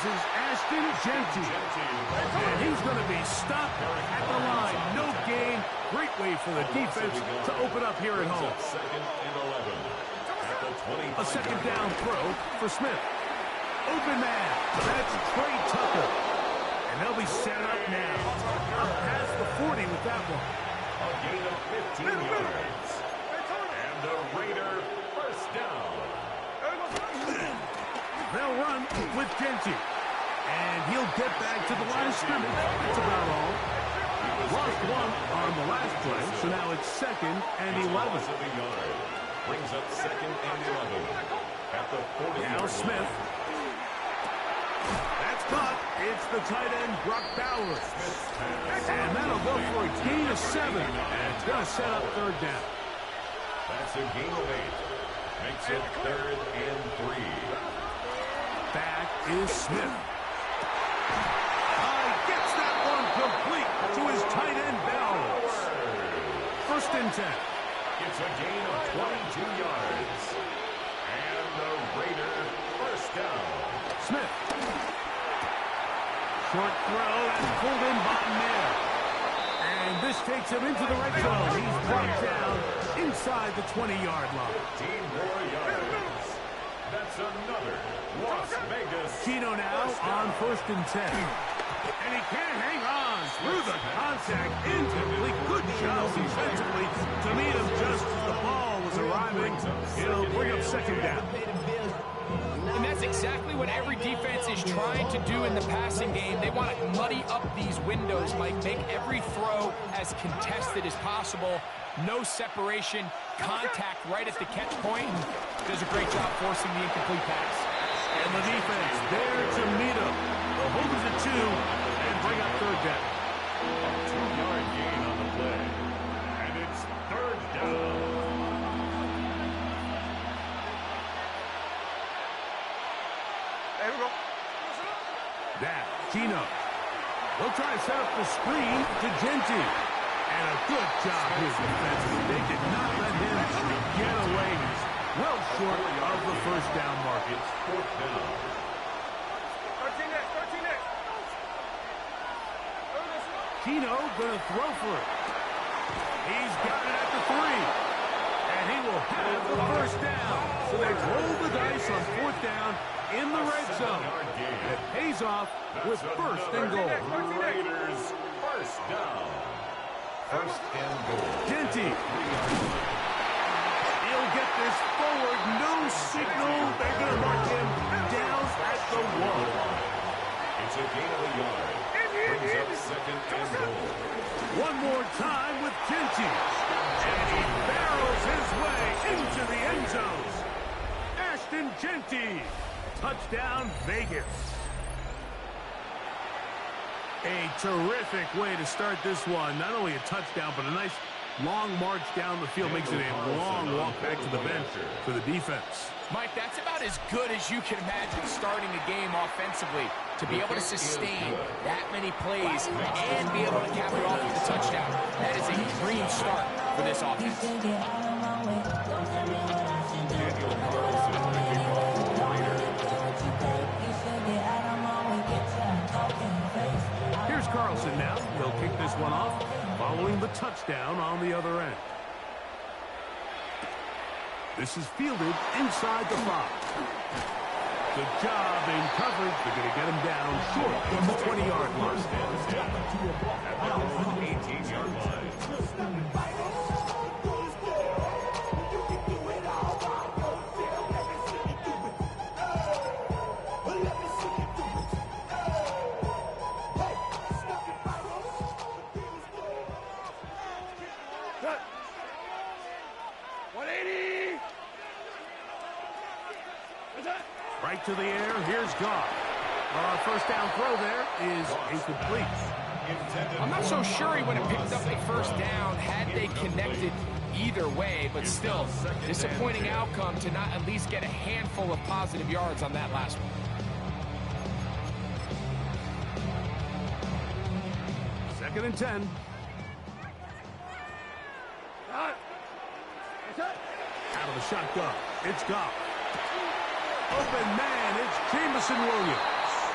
is Ashton Genty. And he's going to be stopped at the line. No gain. Great way for the defense to open up here at home. A second down throw for Smith. Open man. That's Trey Tucker. And they'll be set up now. Up past the 40 with that one. A gain of 15 yards. And the Raider first down. They'll run with Genty. And he'll get back to the line of scrimmage. That's about all. Lost one on the last play, so now it's 2nd and 11. Brings up 2nd and 11. At the 40. Now Smith. That's caught. It's the tight end, Brock Bowers. And that'll go for a gain of 7. And it's going to set up 3rd down. That's a gain of 8. Makes it 3rd and 3. Back is Smith. Gets that one complete to his tight end, Bowers. 1st and 10. It's a gain of 22 yards. And the Raider first down. Smith. Short throw and pulled in bottom there. And this takes him into the red zone. He's brought down inside the 20-yard line. 15 more yards. That's another Las Vegas. Gino now on 1st and 10. And he can't hang on through the contact. Incomplete. Good job defensively to meet him just as the ball was arriving. It'll bring up 2nd down. And that's exactly what every defense is trying to do in the passing game. They want to muddy up these windows, Mike. Make every throw as contested as possible. No separation, contact right at the catch point. Does a great job forcing the incomplete pass. And the defense there to meet him. The hold is at 2 and bring up 3rd down. A 2-yard gain on the play. And it's 3rd down. There we go. Now, Gino. They'll try to set up the screen to Genty. And a good job here defensively. They did not let him get away. Well short of the 1st down mark. It's 4th down. 13 next. Gino gonna throw for it. He's got it at the 3. And he will have the 1st down. So they roll the dice on 4th down in the red zone. It pays off with 1st and goal. Raiders first down. 1st and goal. Genty. He'll get this forward. No signal. They're going to mark him down at the 1. It's a gain of a yard. Brings up 2nd and goal. One more time with Genty. And he barrels his way into the end zone. Ashton Genty. Touchdown, Vegas. A terrific way to start this one. Not only a touchdown, but a nice long march down the field. Makes it a long walk back to the bench for the defense. Mike, that's about as good as you can imagine starting a game offensively. To be able to sustain that many plays and be able to cap it off with a touchdown. That is a dream start for this offense. Here's Carlson now. He'll kick this one off following the touchdown on the other end. This is fielded inside the 5. Good job in coverage. They're going to get him down short of the 20-yard line. At the 18-yard line. Right to the air. Here's Goff. First down throw there is incomplete. I'm not so sure he would have picked up a 1st down had they connected either way, but still, disappointing outcome to not at least get a handful of positive yards on that last one. 2nd and 10. Out of the shotgun. It's Goff. Open man. It's Jamison Williams.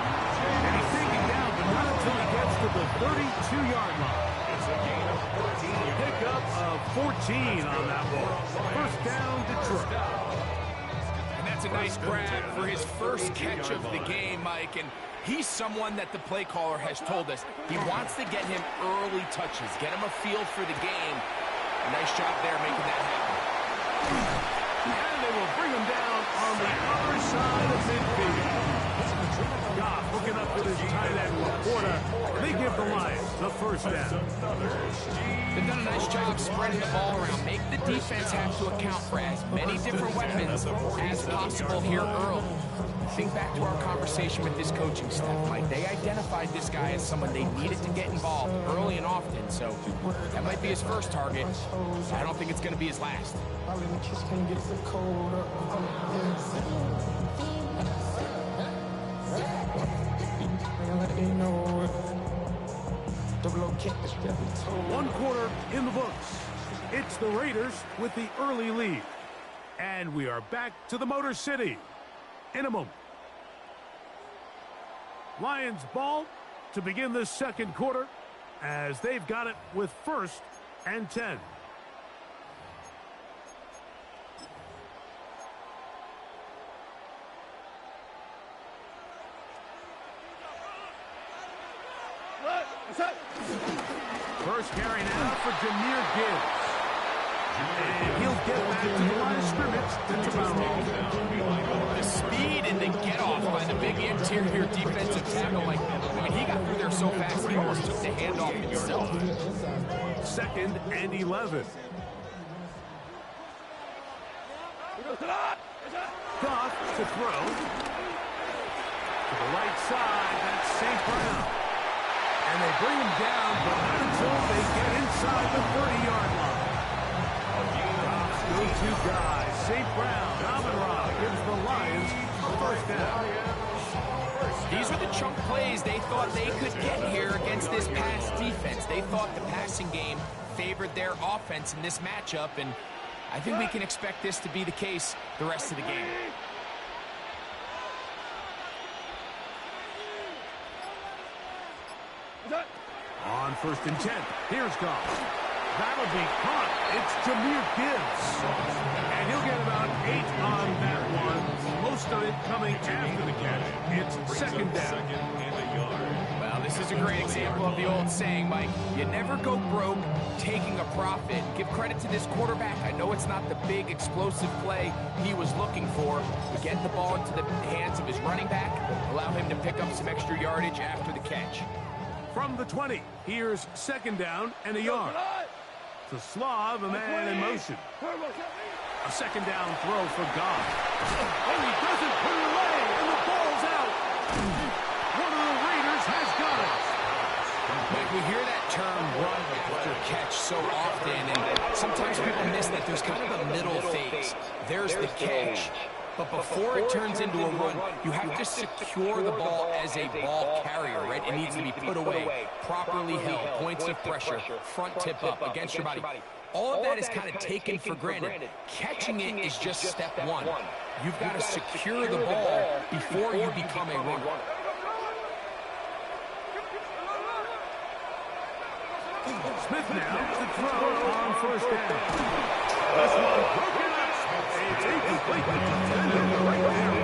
And he's taken down, but not until he gets to the 32-yard line. It's a gain of 14. Pickup of 14 on that one. First down, Detroit. And that's a nice grab for his first catch of the game, Mike. And he's someone that the play caller has told us he wants to get him early touches, get him a feel for the game. Nice job there making that happen. And they will bring him down on the other side of midfield. Goff hooking up with his tight end, Laporta. They give the Lions the first down. They've done a nice job spreading the ball around. Make the defense have to account for as many different weapons as possible here early. Think back to our conversation with this coaching staff, Mike. They identified this guy as someone they needed to get involved early and often, so that might be his first target. I don't think it's going to be his last. One quarter in the books. It's the Raiders with the early lead. And we are back to the Motor City in a moment. Lions ball to begin this second quarter as they've got it with 1st and 10. First carry now for Jahmyr Gibbs. And he'll get back to the line of scrimmage to Toronto. The speed and the get-off by the big interior defensive tackle. Like, I mean, he got through there so fast, he almost took the handoff himself. 2nd and 11. Goff to throw. To the right side, that's St. Brown. And they bring him down, but not until they get inside the 30-yard line. Goff's go-to guy, St. Brown. Amon-Ra gives the Lions a first down. These are the chunk plays they thought they could get here against this pass defense. They thought the passing game favored their offense in this matchup, and I think we can expect this to be the case the rest of the game. On 1st and 10, here's Goff. That'll be caught. It's Jahmyr Gibbs. And he'll get about 8 on that one. Most of it coming after the catch. It's 2nd down. Well, this is a great example of the old saying, Mike. You never go broke taking a profit. Give credit to this quarterback. I know it's not the big explosive play he was looking for, but get the ball into the hands of his running back, allow him to pick up some extra yardage after the catch. From the 20, here's 2nd down and a yard. To Slav, a man in motion. A 2nd down throw for Goff. And he doesn't put it away, and the ball's out. One of the Raiders has got it. Mike, we hear that term run after catch so often, and sometimes people miss that there's kind of a middle phase. There's the catch. But before it turns into a run, you have to secure the ball as a ball carrier, right? It needs to be put away, properly held, points of pressure, front tip up against your body. All of that is kind of taken for granted. Catching it is just step one. You've got to secure the ball before you become a runner. Smith now to throw on 1st down. This one broken up. It's incomplete. Right there.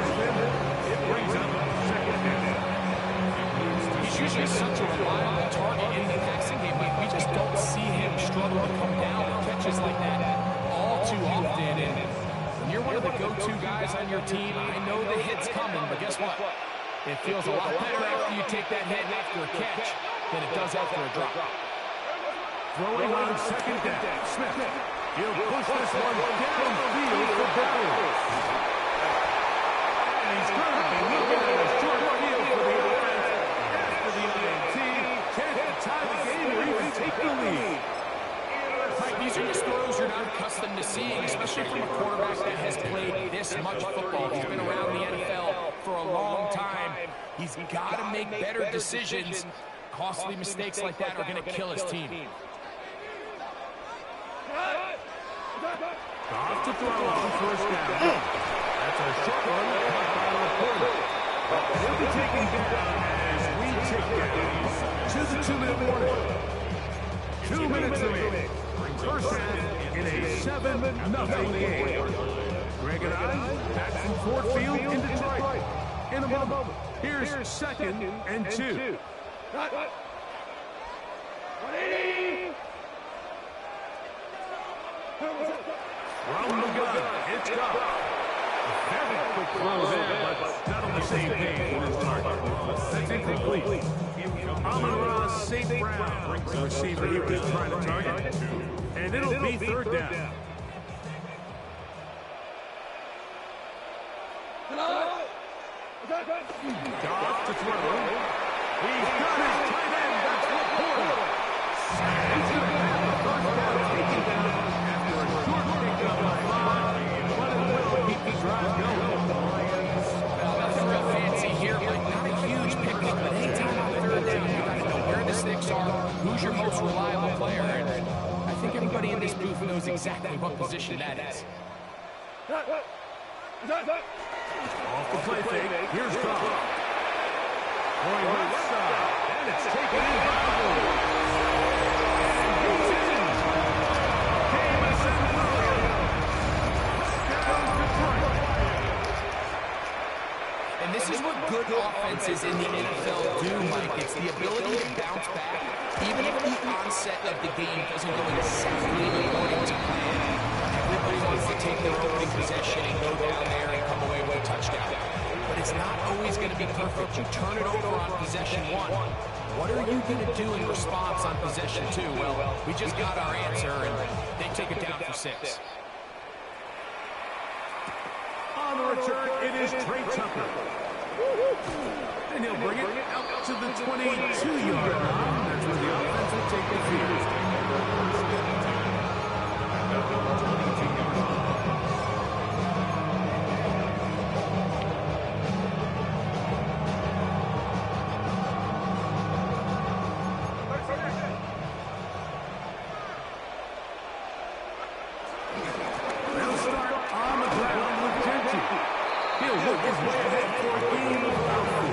It brings up 2nd down. He's usually such a reliable target in the passing game, but we just don't see him struggle to come down with catches like that all too often. And when you're one of the go-to guys on your team, I know the hit's coming, but guess what? It feels a lot better after you take that hit after a catch than it does after a drop. Throwing on 2nd down. Smith. He'll push this one downfield for Bowers. And he's going to be looking at a short field for the offense after the INT. Chance to tie the game or even take the lead. Right, these are just throws you're not accustomed to seeing, especially from a quarterback that has played this much football. He's been around the NFL for a long time. He's got to make better decisions. Costly mistakes like that are going to kill his team. Goff to throw on 1st down. That's a short one caught by Laporta. He'll be taken down as we take down to the 2-minute warning. 2 minutes remaining. First half in a 7-0 game. Greg and I back from Ford Field in Detroit. In a moment, here's 2nd and 2. 180. From the gun, it's gone. Very quick throw there, but not on the same page with his target. That's incomplete. Amon-Ra St. Brown, the receiver he was trying to target. And it'll be 3rd down. Goff to throw. He's got his tight end. That's Laporta. He's going to have the first down taken down after a short pickup by 5. But it will keep the drive going. Well, nothing real fancy here, but not a huge picnic. But anytime on 3rd down, you got to know where the sticks are, who's your most reliable player. And I think everybody in this booth knows exactly what position that is. Off the play fake. Here's Goff. Going left side. And it's taken in by Goff. And this is what good offenses in the NFL do, Mike. It's the ability to bounce back, even if the onset of the game doesn't go exactly according to plan. Everybody wants to take their opening possession and go down there and come away with a touchdown. But it's not always going to be perfect. You turn it over on possession 1. What are you going to do in response on possession 2? Well, we just got our answer, and they took it down for 6. On the return, it is Trey Tucker. And he'll bring it out to the 22-yard line. That's where the offense will take the field. They'll start on the ground with Genty. He'll work his way ahead for a gain of about 4.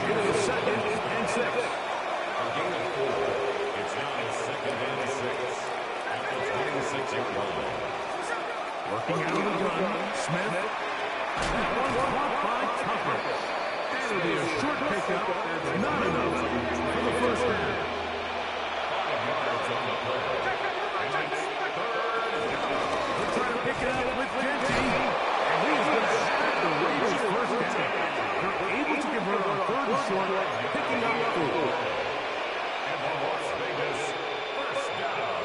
It is 2nd and 6. A gain of 4. It's now 2nd and 6. At the 26-yard line. Working out of the gun, Smith. That one caught by Tucker. That'll be a short pickup. That's not enough for the first down. 5 yards on the play. And it's 3rd down. They'll try to pick it up with Genty. And he's going to have the Raiders first down. They're able to convert on 3rd and short, picking up 4. And the Las Vegas first down.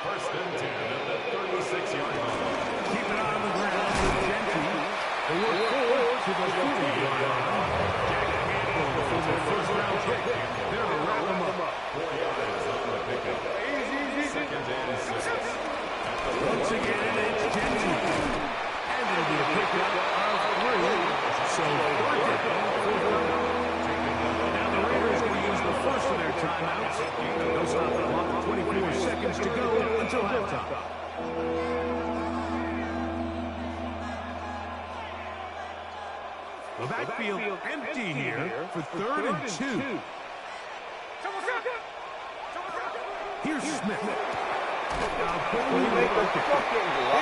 1st and 10 at the 36-yard line. Keep it on the ground with Genty. They work forward to the 40-yard line. Jack Campbell for the first-round pick. They're to wrap them up. 4 yards on the pickup. 2nd and 6. Once again, it's Genty. And it'll be a pickup of 3. So, 4th down. Now the Raiders are going to use the first of their timeouts. They'll stop the clock with 24 seconds to go until halftime. The backfield empty here for 3rd and 2. Here's Smith. Now Foley will look at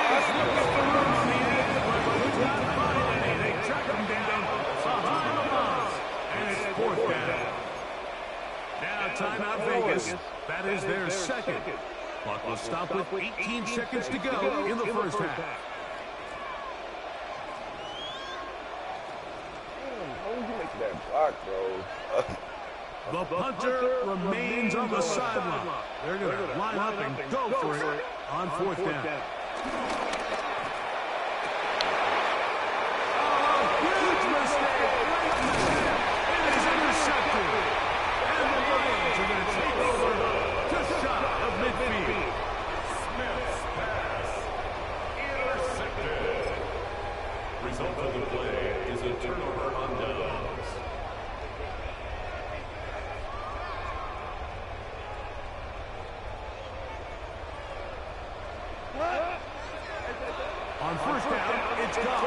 He's looking for room on the edge, but he's not finding any. They track him down behind the box, and it's 4th down. Now timeout Vegas. That is their 2nd. Clock will stop with 18 seconds to go in the first half. The punter remains on the sideline. They're going to line up and go for it on 4th down. Oh, huge mistake. Great mistake. It is intercepted. And the Lions are going to take over just shy of midfield. Smith's pass intercepted. Result of the play is a turnover on downs. On 1st down, it's Goff.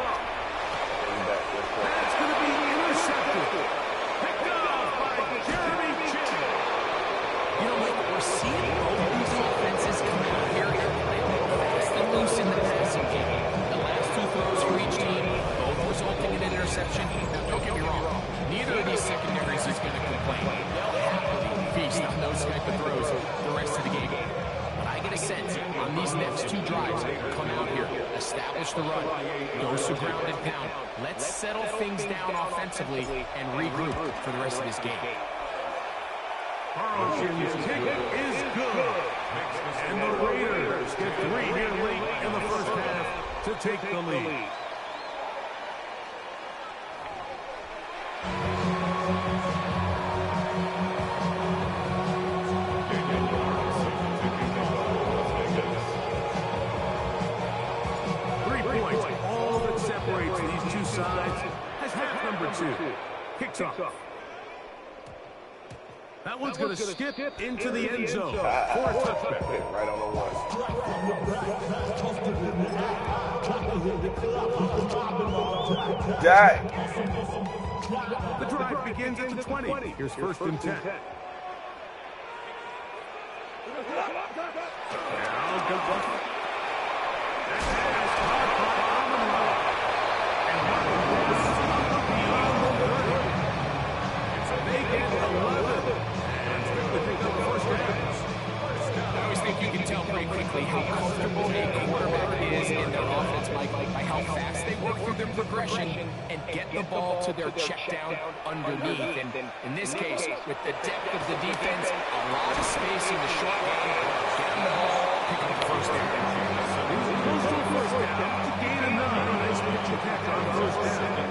two drives, come out here, establish the run, goes to ground and pound. Let's settle things down offensively and regroup for the rest of this game. Carlson's kick is good. And the Raiders get 3 here late in the first half to take the lead. All that separates these two sides as half number 2 kicks off. That one's going to skip into the end zone for a touchback. Right on the one. Jack. The drive begins at the 20. Here's first and 10. Now go. How comfortable a quarterback is in their offense, Mike, by how fast they work through their progression and get the ball to their check down underneath. And in this case, with the depth of the defense, a lot of space in the short game, get them the ball, pick up the first down. Goes to a first down to gain a 9. Nice pitch attack on first down.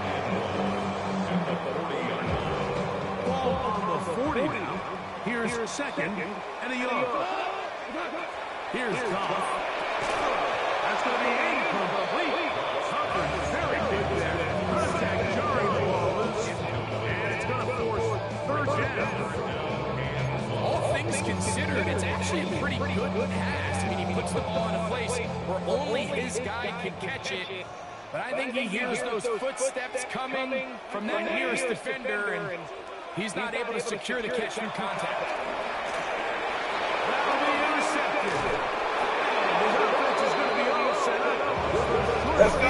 Ball on the 40 now. Here's second and a yard. Here's Goff. That's going to be incomplete. Covered very good there. Contact jarring the ball loose. And it's going to force third down. All things considered, it's actually a pretty good pass. I mean, he puts the ball in a place where only his guy can catch it. But I think he hears those footsteps coming from that nearest defender, and he's not able to secure the catch through contact. That'll be intercepted. His offense is going to be all set up. Let's go!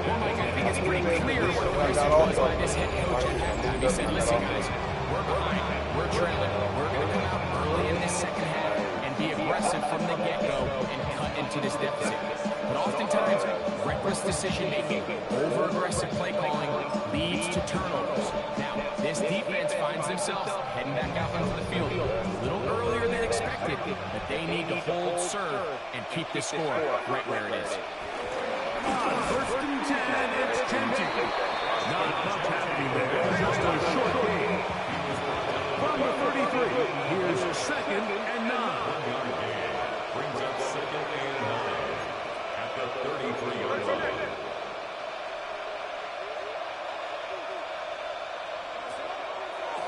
Well, Mike, I think it's pretty clear what the message was by this head coach at halftime. He said, listen, guys, we're behind. We're trailing. We're going to come out early in this second half and be aggressive from the get-go and cut into this deficit. But oftentimes, reckless decision-making, over-aggressive play calling leads to turnovers. Now, this defense finds themselves heading back out onto the field a little earlier than expected, but they need to hold serve and keep the score right where it is. First and 10, it's Genty. Not much happening there, just a short game. From the 33, here's second and 9. Brings up second and 9 at the 33-yard line.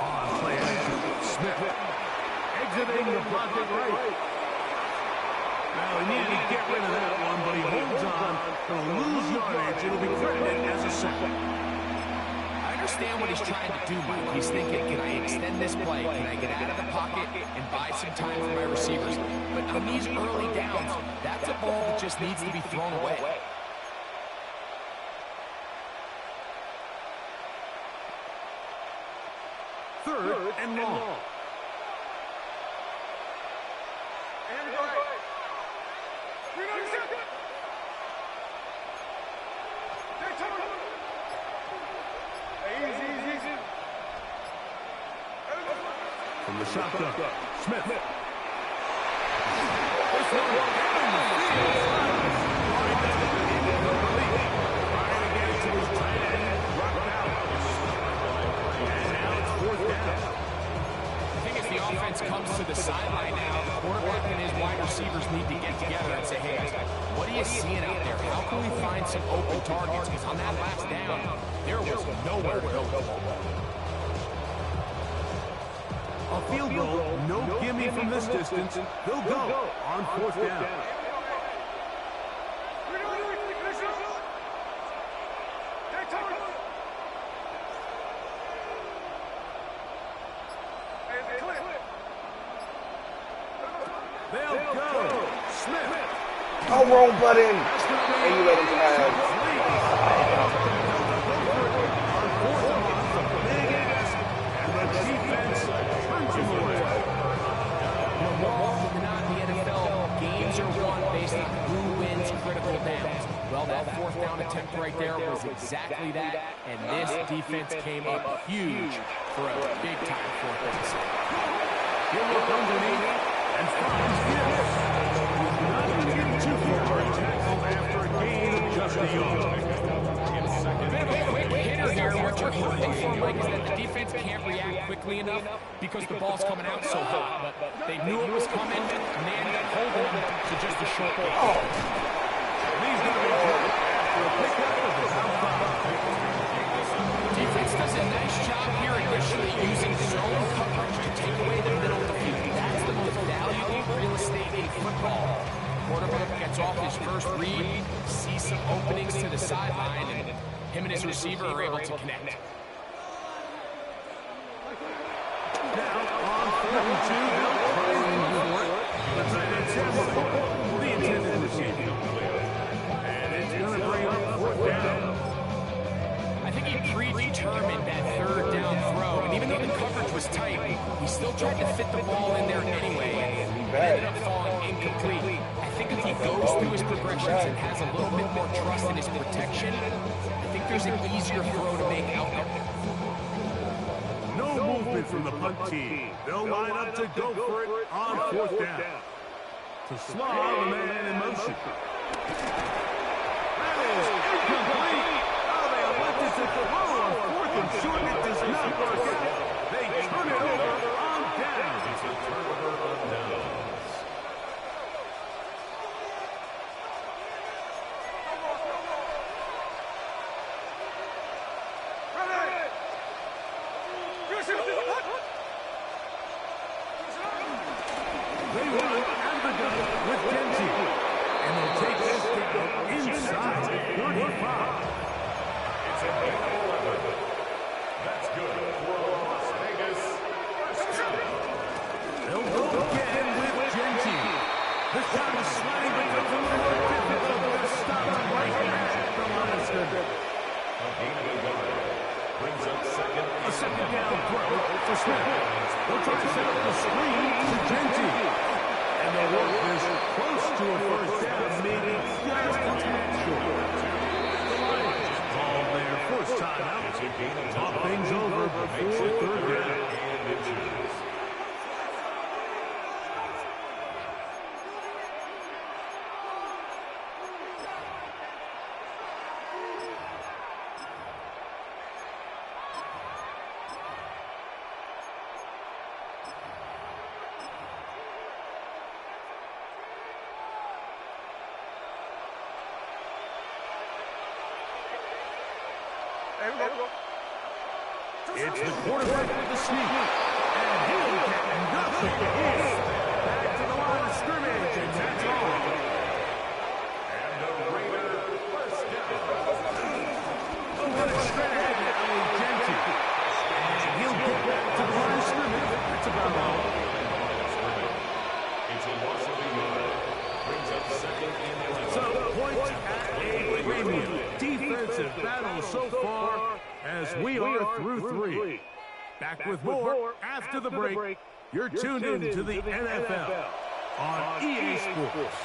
On play action, Smith. Exiting the pocket right. Now, he needed to get rid of that one, but he holds on. Going to lose yardage. It'll be credited as a sack. I understand what he's trying to do, Mike. He's thinking, can I extend this play? Can I get out of the pocket and buy some time for my receivers? But on these early downs, that's a ball that just needs to be thrown away. Third and long. From the shotgun, Smith. This one down the field. Right again to his tight end, dropped out. And now it's fourth down. I think as the offense comes to the sideline now, the quarterback and his wide receivers need to get together and say, hey, guys, what are you seeing out there? How can we find some open targets? Because on that last down, there was nowhere to go. A field goal, no gimme from this distance. They'll go on fourth down. They'll go. Smith. Oh, wrong button. And you let him pass. that fourth down attempt right there was exactly that, and this defense came up huge for a big-time fourth base. He'll look underneath and finds this. Not going to get too far a tackle after a gain of just a yard. Quick hitter here. What you're hoping for, Mike, is that the defense can't react quickly enough because the ball's coming out so hot. But they knew it was coming, and they ended up holding it to just a short gain. He's going to be after a pickup of his Defense does a nice job here initially using zone coverage to take away the middle of the field. That's the most valuable real estate in football. Quarterback gets off his first read, sees some openings to the sideline, and him and his receiver are able to connect. Now on 42, they'll try and for it. The tight end Sam, the intended receiver. And it's going to bring up fourth down. I think he predetermined that third down throw, and even though the coverage was tight, he still tried to fit the ball in there anyway, and ended up falling incomplete. I think if he goes through his progressions and has a little bit more trust in his protection, I think there's an easier throw to make out there. No movement from the punt team. They'll line up to go for it on fourth down. To Slav, a man in motion. That is incomplete. Oh, they elected to throw on fourth and short. It does not work out. They turn it over on down. It's a turnover on downs. They run out of the gun with Genji. And they'll take this down inside the 35. It's a big 11. That's good for Las Vegas. They'll go again with Genji. This time the sliding becomes a little more difficult. They're stopped right at the line of scrimmage. A gain of a yard. Brings up second. A second down throw for Smith. They'll try to set up the screen to Genji. And the work is close to a first down, maybe just a tad short. The Lions call their first time out. Talk things over before third down. And inches. It's the quarterback with the sneak. And he'll get nothing here. Back to the line of scrimmage, and that's all. And the Raider first down. They'll get it straight ahead now with Genji. And he'll get back to the line of scrimmage. That's about all. It's a loss of a yard. Brings up second and 11. So points at a premium. Defensive battle so far as we are through three. Back with more after the break. You're tuned in to the NFL on EA Sports.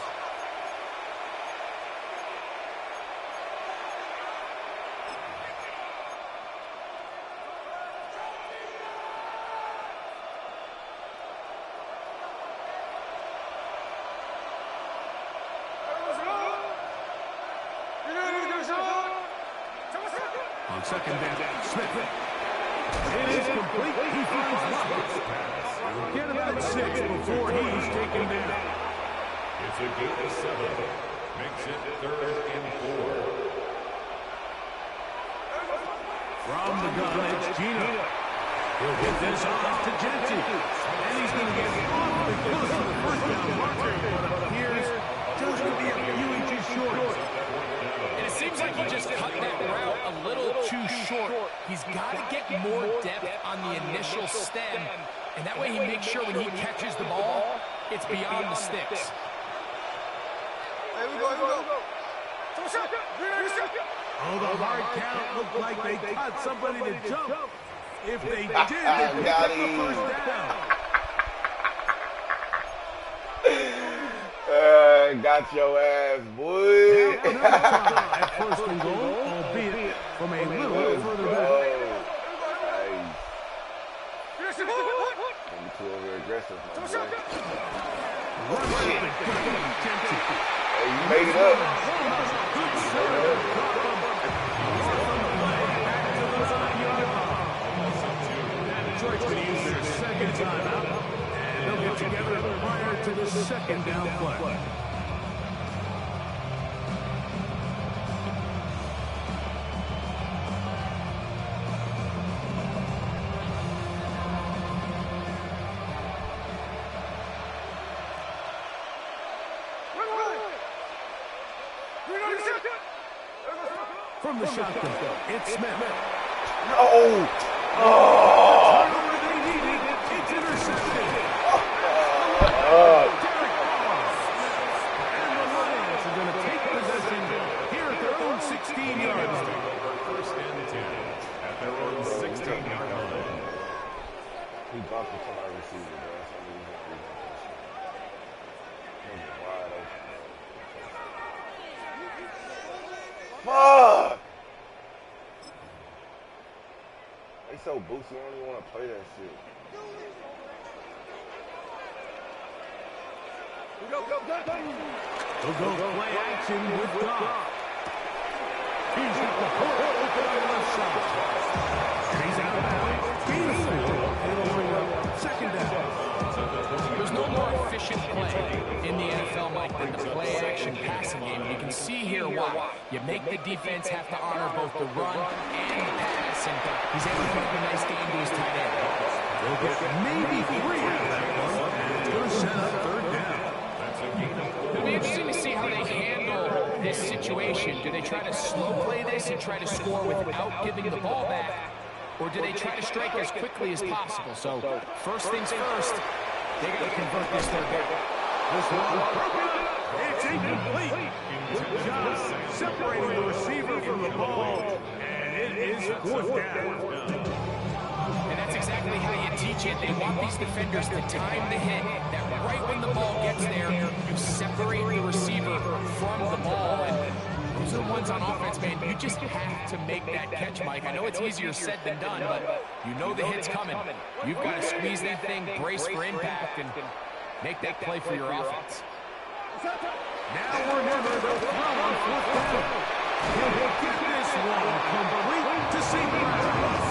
On second down, Smith. It is complete. He finds Roberts. He'll get about 6 before he's taken down. It's a gain of 7. Makes it third and 4. From the gun, it's Gino. He'll get this off to Genty. And he's going to get awfully close to the first down marker, but it appears just to be a few inches short. And it seems like he just cut that route a little too short. He's got to get more depth on the initial stem, and that way he makes sure when he catches the ball, it's beyond the sticks. Here we go. Oh, the hard count looked like they got somebody to jump. If they did, they picked up the first down. Got got your ass, boy. At first and goal, albeit from a little further back. Nice. Don't be too over aggressive, my boy. Hey, you made it up. Detroit's going to use their second timeout, and they'll get together prior to the second down play. From the shotgun, it's Smith. Oh! Oh! It's intercepted. And the Lions are going to take possession here at their own 16-yard line. First and 10 at their own 16-yard line. He bumped it to my receiver, bro. That's the only reason why he bumped that shit. Fuck! They so boosty, I don't even want to play that shit. We'll go play action with Goff. He's got the hole open on the left side. And he's out of bounds. It'll bring up second down. There's no more efficient play in the NFL, Mike, than the play-action passing game. You can see here why. You make the defense have to honor both the run and the pass, and he's able to make a nice game to his tight end. They'll get maybe 3 out of that one, and it's going to set up third down. It'll be interesting to see how they handle this situation. Do they try to slow play this and try to score without giving the ball back, or do they try to strike as quickly as possible? So, first things first, they got to convert this third down. This one broken. It's incomplete. Good job separating the receiver from the ball, and it is fourth down. And that's exactly how you teach it. They want these defenders to time the hit, that right when the ball gets there, you separate the receiver from the ball. And those are the ones on offense, man. You just have to make that catch, Mike. I know it's easier said than done, but you know the hit's coming. You've got to squeeze that thing, brace for impact, and make that play for your offense. Now or never, they'll throw on fourth down. He'll get this one complete to St. Brown.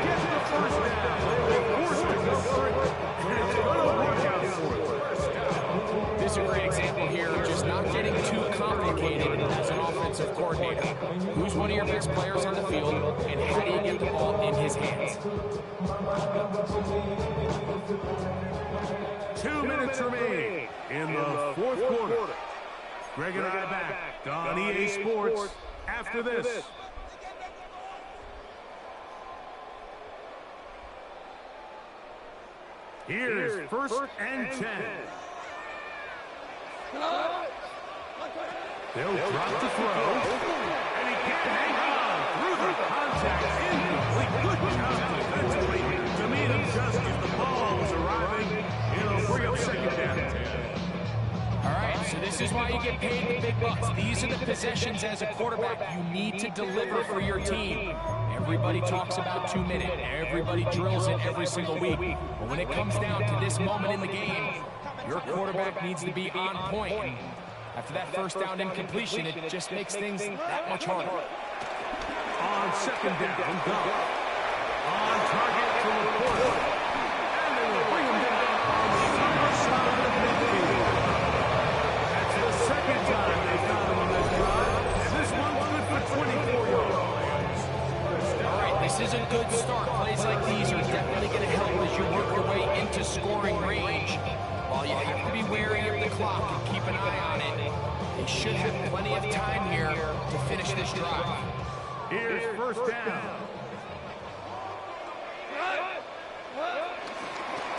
Get the first down. They force it to go for it, and it's going to work out for it. This is a great example here, just not getting too complicated as an offensive coordinator. Who's one of your best players on the field, and how do you get the ball in his hands? 2 minutes remain in the fourth quarter. Greg and I back on EA Sports after this. Here's first and 10. They'll drop the throw, and he can't hang on through the contact. Incomplete. Good job defensively to meet him just as the ball was arriving. It'll bring up second down. All right, so this is why you get paid the big bucks. These are the possessions as a quarterback you need to deliver for your team. Everybody talks about 2 minutes. Everybody drills it every single week. But when it comes down to this moment in the game, your quarterback needs to be on point. And after that first down incompletion, it just makes things that much harder. On second down, Goff. On target to Laporte. And they will bring him down on the far side of the midfield. That's the second time they found him on this drive. And this one's good for 24 yards. All right, this is a good start. Plays like these are definitely going to help as you work your way into scoring range. While you have to be wary of the clock and keep an eye on it, they should have plenty of time here to finish this drive. Here's first down.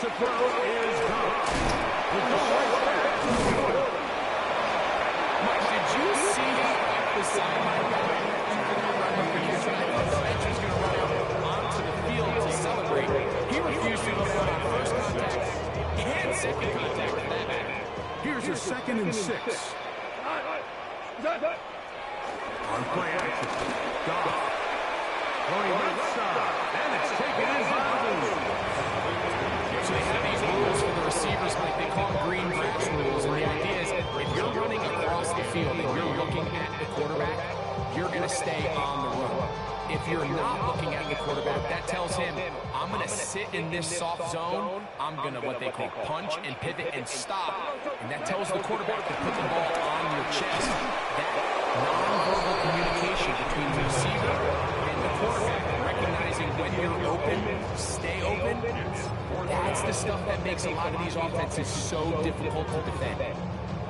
To throw is Goff. Mike, did you see the sideline guy? The bench was going to run out onto the field to celebrate. He refused to go out on first contact and second contact for that matter. Here's a 2nd and 6. On play action. Goff. Going left side. And it's taken in by the lead. So they have these rules for the receivers, like they call them green grass rules. And the idea is if you're running across the field and you're looking at the quarterback, you're going to stay on the run. If you're not looking at the quarterback, that tells him, I'm going to sit in this soft zone. I'm going to what they call punch and pivot and stop. And that tells the quarterback to put the ball on your chest. That nonverbal communication between the receiver and the quarterback, recognizing when you're open, stay open, that's the stuff that makes a lot of these offenses so difficult to defend.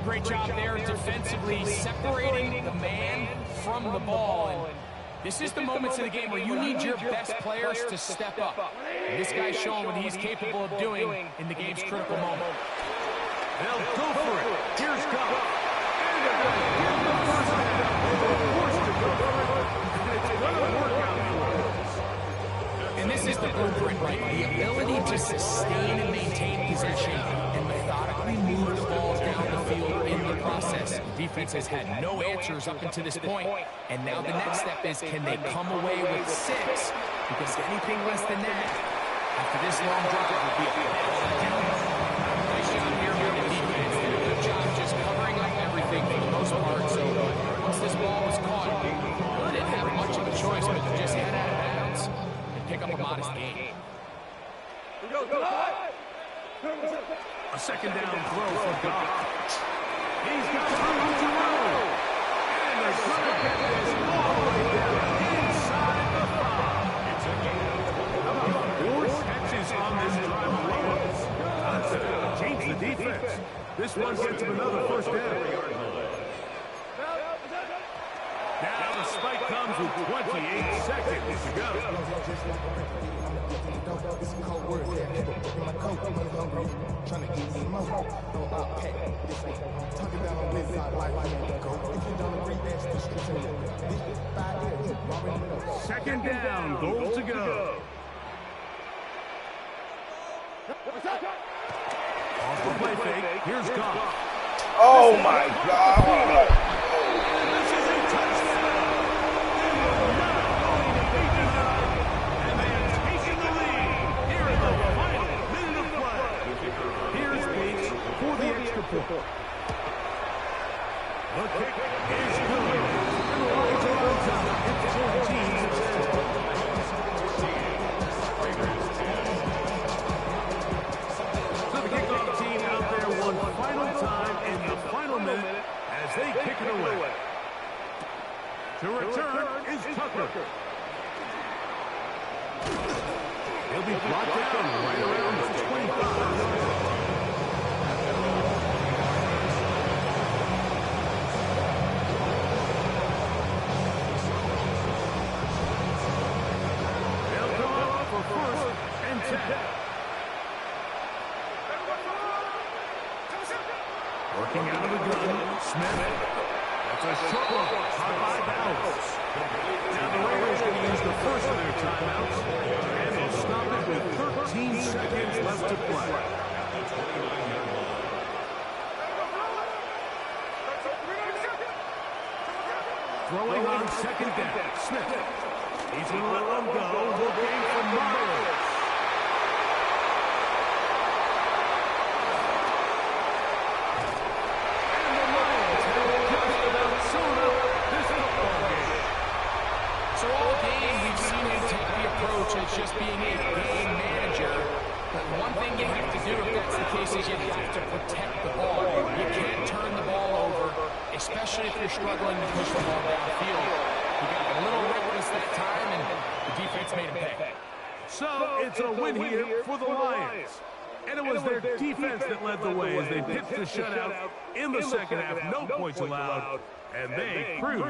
Great job there defensively, separating the man from the ball. And this is the moments of the game where you need your best players to step up. And this guy's showing what he's capable of doing in the game's critical moment. They'll go for it. Here's Goff. And this is the blueprint, right? The ability to sustain and maintain possession and methodically move the ball down the field in the process. The defense has had no answers up until this point, and now the next step is, can they come away with 6? Because anything less than that, after this long drive, would be a letdown. Nice job here by the defense. Did a good job just covering up everything for the most part. So once this ball was caught, they didn't have much of a choice but to just head out of bounds and pick up a modest gain. A 2nd down throw for Goff. He's got room to roll. And they're going to get this all the way down inside the 5. It's a game. How about 4 catches on this drive alone? Change the defense. This one gets him another 1st down. Now the spike comes with 28 seconds to go. Second down, goal to go. Off the play fake, here's Goff. Oh my God. This is a touchdown. They were not going to be denied, and they have taken the lead here in the final minute of play. Here's Bates for the extra point. The kick is good. And the Lions are on top. It's 14-10. So the kickoff team out there one final time in the final minute as they kick it away. To return is Tucker. He'll be brought down right around the 25. They'll come up for 1st and 10. Working out of the gun, Smith. That's a short one, caught by Dallas. Now the Raiders are going to use the first of their timeouts, and they'll stop it with 13 seconds left to play. Throwing on 2nd down, Smith. He's going to let them go, looking for Myers. So all game, we've seen him take the approach as just being a game manager. But one thing you have to do if that's the case is you have to protect the ball. You can't turn the ball over, especially if you're struggling to push the ball downfield. You got a little reckless that time, and the defense made him pay. So it's a win here for the Lions. And it was their defense that led the way as they pitched the shutout in the second half. No points allowed, and they cruised.